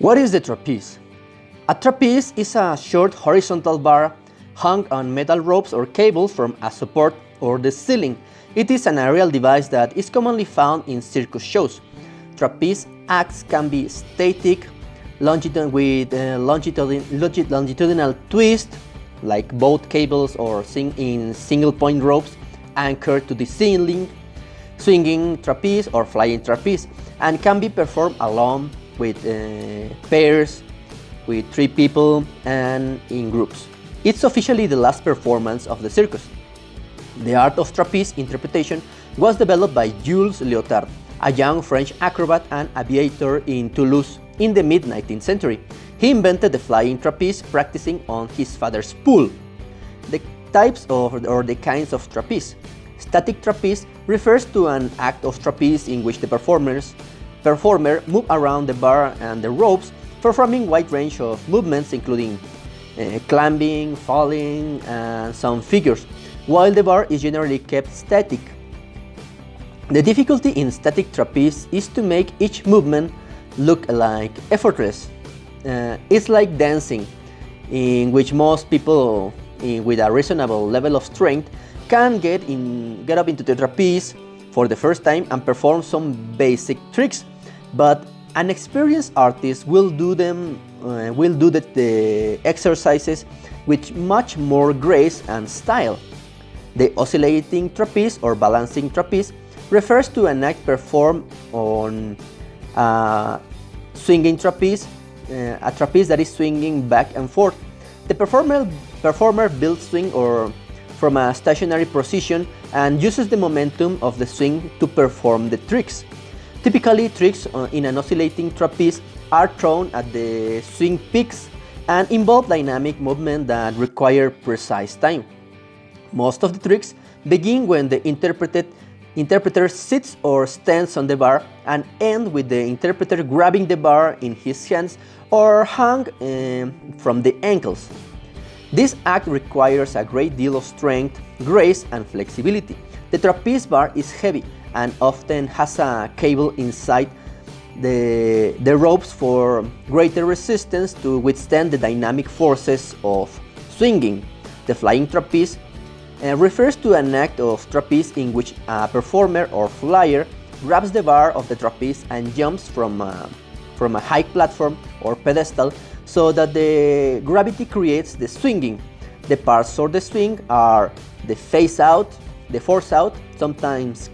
What is the trapeze? A trapeze is a short horizontal bar hung on metal ropes or cables from a support or the ceiling. It is an aerial device that is commonly found in circus shows. Trapeze acts can be static, longitudinal twist, like boat cables or in single-point ropes anchored to the ceiling, swinging trapeze or flying trapeze, and can be performed alone, with pairs, with 3 people, and in groups. It's officially the last performance of the circus. The art of trapeze interpretation was developed by Jules Léotard, a young French acrobat and aviator in Toulouse in the mid-19th century. He invented the flying trapeze practicing on his father's pool. The types or the kinds of trapeze. Static trapeze refers to an act of trapeze in which the performer moves around the bar and the ropes, performing a wide range of movements including climbing, falling, and some figures, while the bar is generally kept static. The difficulty in static trapeze is to make each movement look like effortless. It's like dancing, in which most people with a reasonable level of strength can get up into the trapeze for the first time and perform some basic tricks, but an experienced artist will do the exercises with much more grace and style. The oscillating trapeze or balancing trapeze refers to an act performed on a swinging trapeze, a trapeze that is swinging back and forth. The performer builds swing from a stationary position and uses the momentum of the swing to perform the tricks. Typically, tricks in an oscillating trapeze are thrown at the swing peaks and involve dynamic movement that require precise time. Most of the tricks begin when the interpreter sits or stands on the bar and end with the interpreter grabbing the bar in his hands or hung from the ankles. This act requires a great deal of strength, grace, and flexibility. The trapeze bar is heavy and often has a cable inside the ropes for greater resistance to withstand the dynamic forces of swinging. The flying trapeze refers to an act of trapeze in which a performer or flyer grabs the bar of the trapeze and jumps from a high platform or pedestal so that the gravity creates the swinging. The parts of the swing are the face out, the force out, sometimes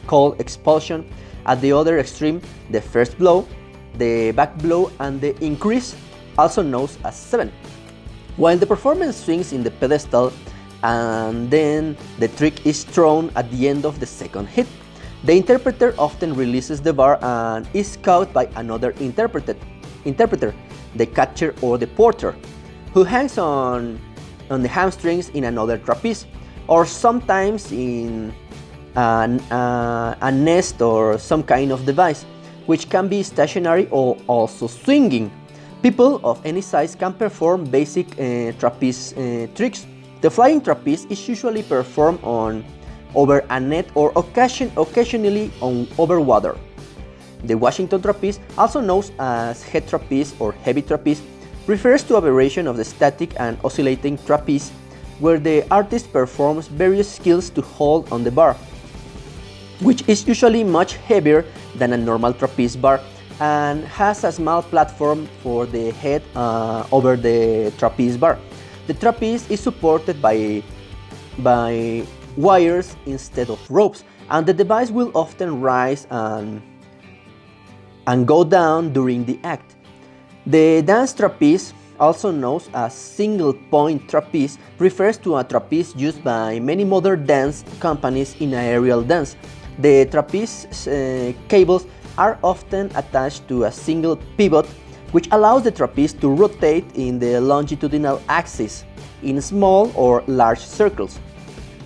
called expulsion, at the other extreme, the first blow, the back blow, and the increase, also known as 7. While the performer swings in the pedestal, and then the trick is thrown at the end of the second hit, the interpreter often releases the bar and is caught by another interpreter, the catcher or the porter, who hangs on the hamstrings in another trapeze, or sometimes in a nest or some kind of device, which can be stationary or also swinging. People of any size can perform basic trapeze tricks. The flying trapeze is usually performed over a net or occasionally over water. The Washington trapeze, also known as head trapeze or heavy trapeze, refers to a variation of the static and oscillating trapeze, where the artist performs various skills to hold on the bar, which is usually much heavier than a normal trapeze bar and has a small platform for the head over the trapeze bar. The trapeze is supported by wires instead of ropes, and the device will often rise and go down during the act. The dance trapeze, also known as single-point trapeze, refers to a trapeze used by many modern dance companies in aerial dance. The trapeze cables are often attached to a single pivot, which allows the trapeze to rotate in the longitudinal axis in small or large circles.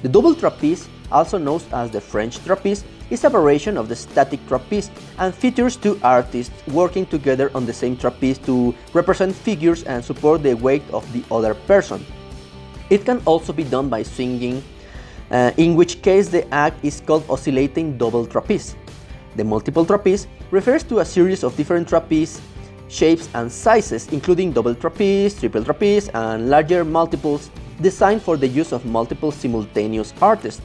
The double trapeze, also known as the French trapeze, is a variation of the static trapeze and features 2 artists working together on the same trapeze to represent figures and support the weight of the other person. It can also be done by swinging, in which case the act is called oscillating double trapeze. The multiple trapeze refers to a series of different trapeze shapes and sizes, including double trapeze, triple trapeze, and larger multiples designed for the use of multiple simultaneous artists.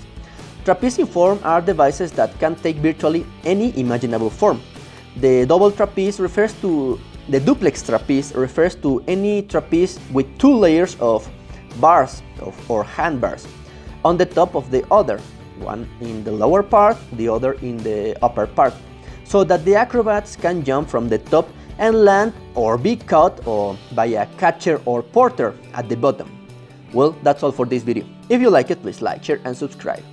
Trapeze in form are devices that can take virtually any imaginable form. The duplex trapeze refers to any trapeze with two layers of bars or handbars on the top of the other, one in the lower part, the other in the upper part, so that the acrobats can jump from the top and land or be caught by a catcher or porter at the bottom. Well, that's all for this video. If you like it, please like, share and subscribe.